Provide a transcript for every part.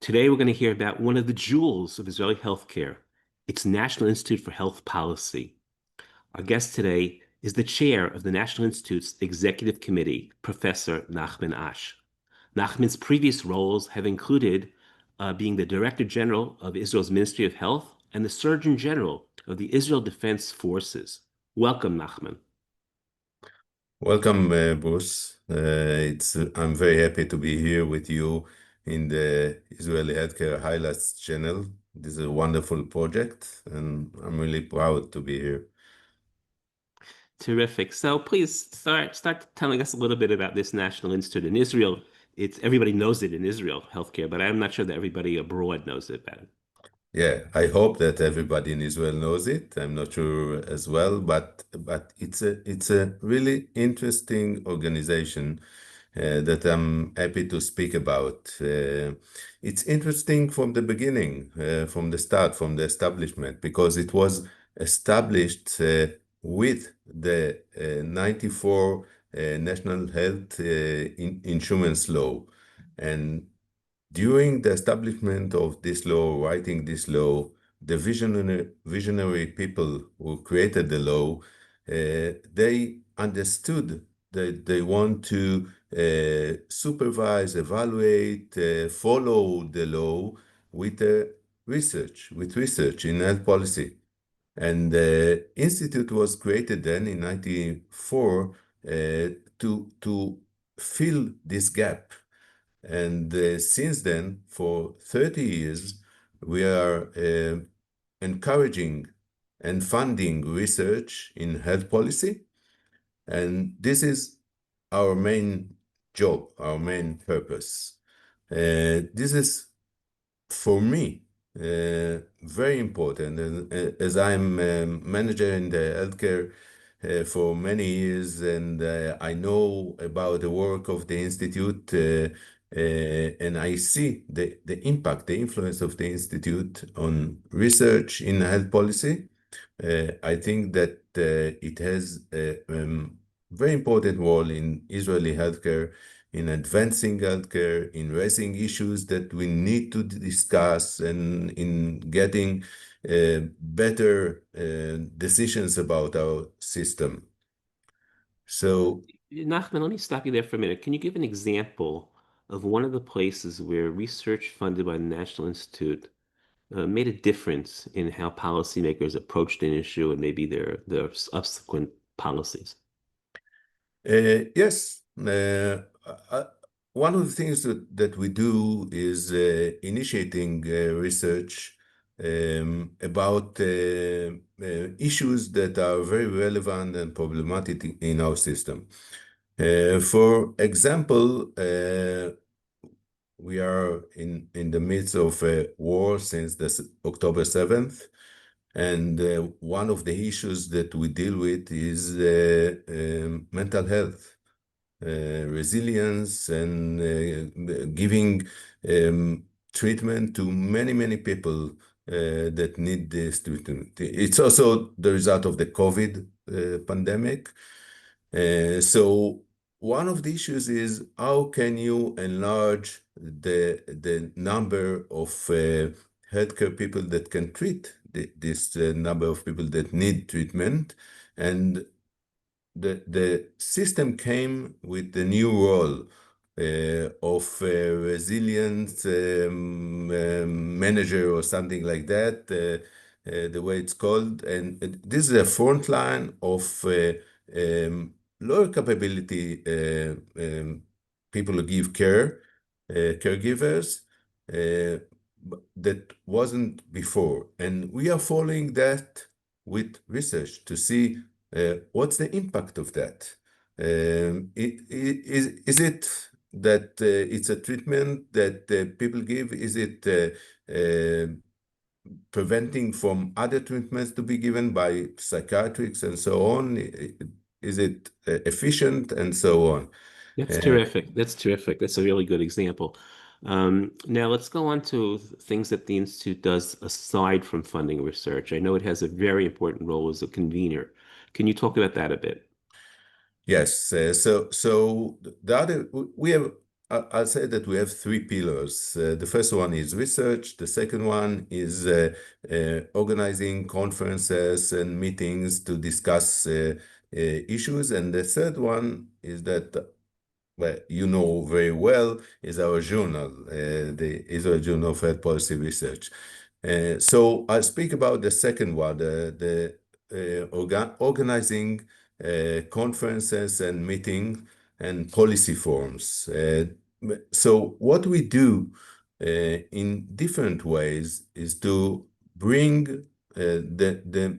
Today, we're going to hear about one of the jewels of Israeli healthcare, its National Institute for Health Policy. Our guest today is the chair of the National Institute's Executive Committee, Professor Nachman Ash. Nachman's previous roles have included being the Director General of Israel's Ministry of Health and the Surgeon General of the Israel Defense Forces. Welcome, Nachman. Welcome, Bruce. I'm very happy to be here with you in the Israeli Healthcare Highlights channel. This is a wonderful project, and I'm really proud to be here. Terrific. So please start telling us a little bit about this National Institute in Israel. It's everybody knows it in Israel, healthcare, but I'm not sure that everybody abroad knows it about it. Yeah, I hope that everybody in Israel knows it. I'm not sure as well, but it's a really interesting organization that I'm happy to speak about. It's interesting from the beginning, from the start, from the establishment, because it was established with the 94 National Health Insurance Law. And during the establishment of this law, writing this law, the visionary people who created the law, they understood that they want to supervise, evaluate, follow the law with research in health policy. And the institute was created then in 94 to fill this gap. And since then, for 30 years, we are encouraging and funding research in health policy. And this is our main job, our main purpose. This is, for me, very important. And as I'm a manager in the healthcare for many years, and I know about the work of the Institute, and I see the impact, the influence of the Institute on research in health policy. I think that it has a very important role in Israeli healthcare, in advancing healthcare, in raising issues that we need to discuss, and in getting better decisions about our system. So, Nachman, let me stop you there for a minute. Can you give an example of one of the places where research funded by the National Institute made a difference in how policymakers approached an issue and maybe their subsequent policies? yes, uh, one of the things that we do is initiating research about issues that are very relevant and problematic in our system. For example, we are in the midst of a war since October 7th. And one of the issues that we deal with is mental health, resilience, and giving treatment to many, many people that need this treatment. It's also the result of the COVID pandemic. So one of the issues is how can you enlarge the number of healthcare people that can treat this number of people that need treatment. And the system came with the new role of resilience manager or something like that, the way it's called. And this is a front line of lower capability people who give care, caregivers, that wasn't before. And we are following that with research to see what's the impact of that. Is it that it's a treatment that people give? Is it preventing from other treatments to be given by psychiatrists and so on? Is it efficient and so on? That's terrific. That's terrific. That's a really good example. Now let's go on to things that the Institute does aside from funding research. I know it has a very important role as a convener. Can you talk about that a bit? Yes. So the other we have I'll say that we have three pillars. The first one is research. The second one is organizing conferences and meetings to discuss issues. And the third one is that, well, you know very well, is our journal, the Israel Journal of Health Policy Research. So I'll speak about the second one, the organizing conferences and meetings and policy forums. So what we do in different ways is to bring the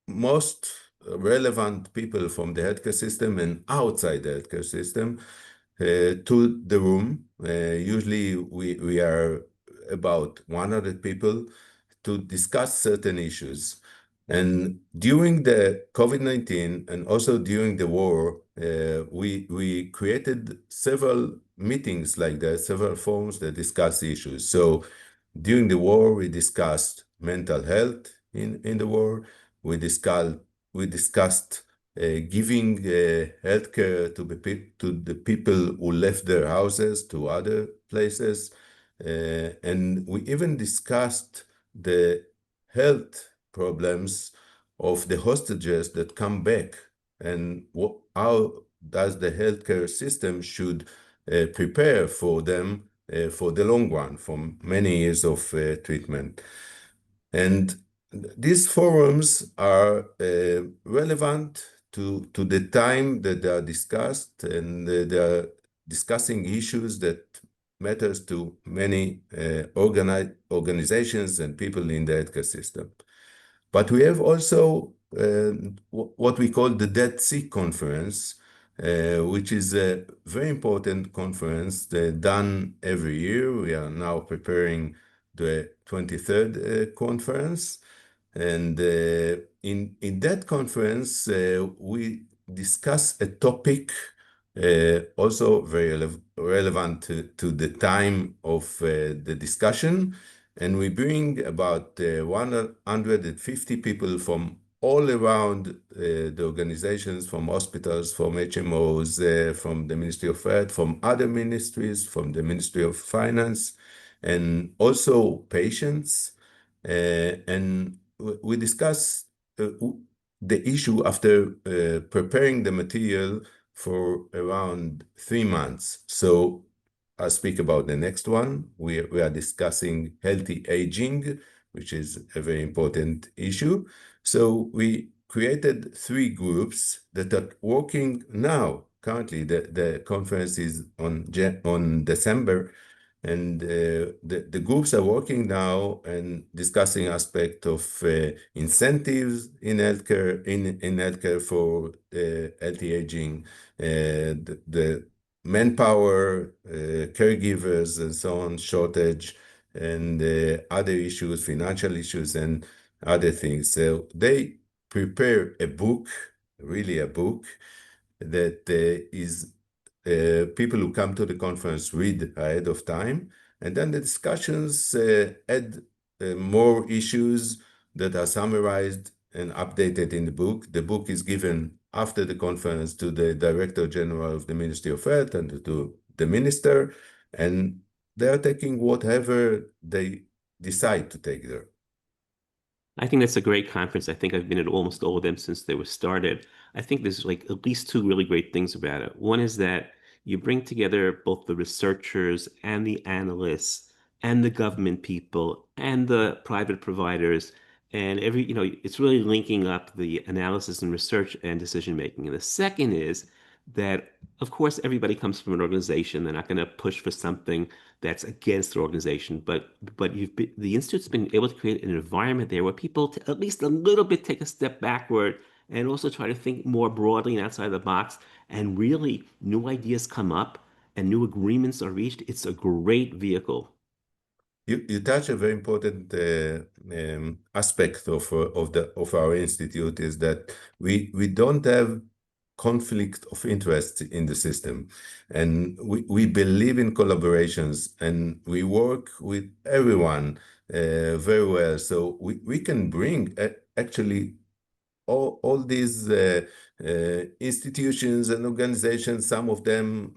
most relevant people from the healthcare system and outside the healthcare system to the room. Usually we are about 100 people to discuss certain issues. And during the COVID-19 and also during the war, we created several meetings like that, several forums that discuss issues. So during the war, we discussed mental health in the war. We discussed giving healthcare to the people who left their houses to other places. And we even discussed the health problems of the hostages that come back and how does the healthcare system should prepare for them for the long run, from many years of treatment. And these forums are relevant to the time that they are discussed, and they are discussing issues that matters to many organizations and people in the healthcare system. But we have also what we call the Dead Sea Conference, which is a very important conference done every year. We are now preparing the 23rd conference. And in that conference, we discuss a topic also very relevant to the time of the discussion. And we bring about 150 people from all around the organizations, from hospitals, from HMOs, from the Ministry of Health, from other ministries, from the Ministry of Finance, and also patients. And we discuss the issue after preparing the material for around 3 months. So I'll speak about the next one. We are discussing healthy aging, which is a very important issue. So we created three groups that are working now. Currently, the conference is on December, and the groups are working now and discussing aspect of incentives in healthcare for healthy aging, the manpower, caregivers, and so on, shortage, and other issues, financial issues, and other things. So they prepare a book, really a book, that is people who come to the conference read ahead of time, and then the discussions add more issues that are summarized and updated in the book. The book is given after the conference to the Director General of the Ministry of Health and to the minister, and they are taking whatever they decide to take there. I think that's a great conference. I think I've been at almost all of them since they were started. I think there's like at least two really great things about it. One is that you bring together both the researchers and the analysts and the government people and the private providers and it's really linking up the analysis and research and decision making. And the second is that, of course, everybody comes from an organization. They're not going to push for something that's against the organization. But the institute's been able to create an environment there where people at least a little bit take a step backward and also try to think more broadly and outside the box. And really, new ideas come up and new agreements are reached. It's a great vehicle. You touch a very important aspect of our institute, is that we don't have conflict of interest in the system, and we believe in collaborations, and we work with everyone very well. So we can bring actually all these institutions and organizations, some of them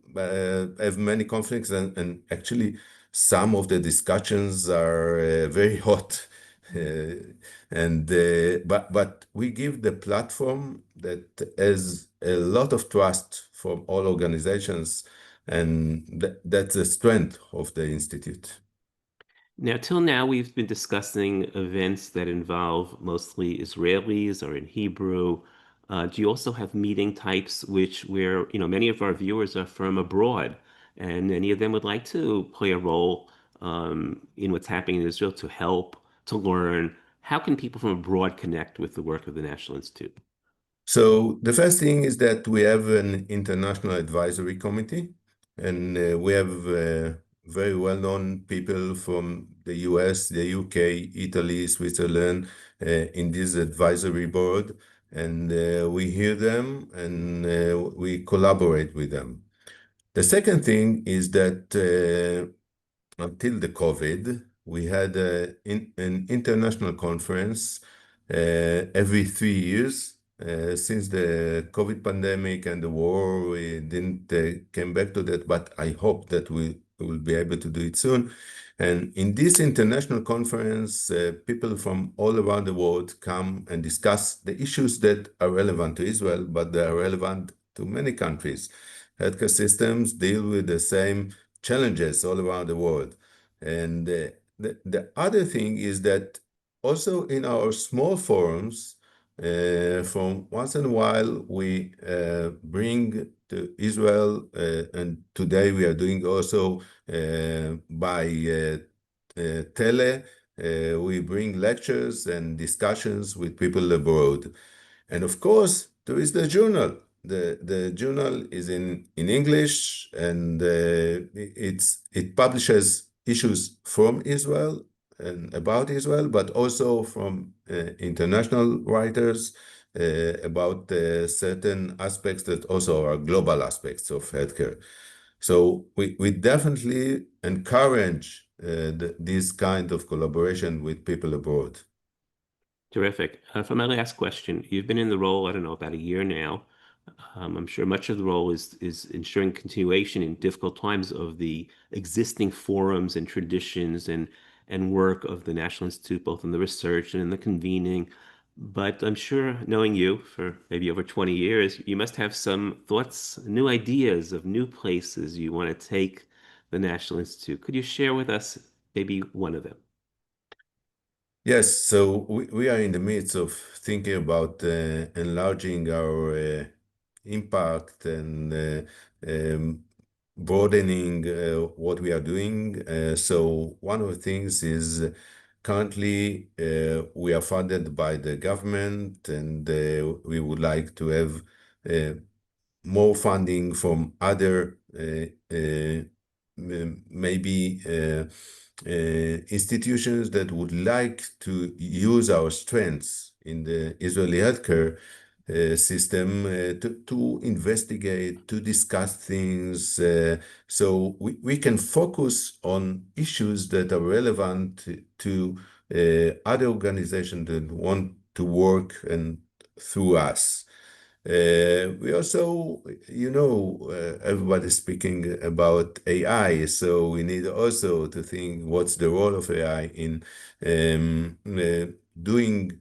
have many conflicts, and actually some of the discussions are very hot. But we give the platform that has a lot of trust from all organizations, and that's the strength of the institute. Now, till now, we've been discussing events that involve mostly Israelis or in Hebrew. Do you also have meeting types where, many of our viewers are from abroad, and many of them would like to play a role in what's happening in Israel to help, to learn? How can people from abroad connect with the work of the National Institute? So the first thing is that we have an international advisory committee, and we have very well-known people from the US, the UK, Italy, Switzerland in this advisory board, and we hear them and we collaborate with them. The second thing is that until the COVID, we had an international conference every 3 years. Since the COVID pandemic and the war, we didn't came back to that, but I hope that we will be able to do it soon. And in this international conference, people from all around the world come and discuss the issues that are relevant to Israel, but they are relevant to many countries. Healthcare systems deal with the same challenges all around the world. And the other thing is that also in our small forums, from once in a while, we bring to Israel, and today we are doing also by tele, we bring lectures and discussions with people abroad. And of course, there is the journal. The journal is in English, and it publishes issues from Israel and about Israel, but also from international writers about certain aspects that also are global aspects of healthcare. So we definitely encourage this kind of collaboration with people abroad. Terrific. For my last question, you've been in the role, I don't know, about a year now. I'm sure much of the role is ensuring continuation in difficult times of the existing forums and traditions and work of the National Institute, both in the research and in the convening. But I'm sure, knowing you for maybe over 20 years, you must have some thoughts, new ideas of new places you want to take the National Institute. Could you share with us maybe one of them? Yes, so we are in the midst of thinking about enlarging our impact and broadening what we are doing. So one of the things is currently we are funded by the government, and we would like to have uh, more funding from other maybe institutions that would like to use our strengths in the Israeli healthcare system to investigate, to discuss things, so we can focus on issues that are relevant to other organizations that want to work and through us. We also, everybody's speaking about AI, so we need also to think what's the role of AI in doing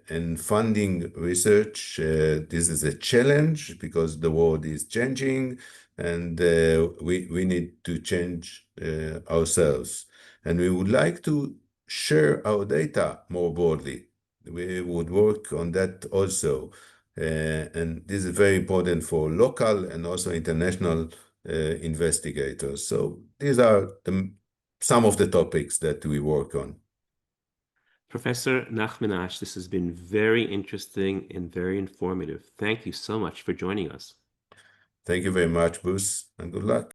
and funding research. This is a challenge because the world is changing, and we need to change ourselves. And we would like to share our data more broadly. We would work on that also. And this is very important for local and also international investigators. So these are some of the topics that we work on. Professor Nachman Ash, this has been very interesting and very informative. Thank you so much for joining us. Thank you very much, Bruce, and good luck.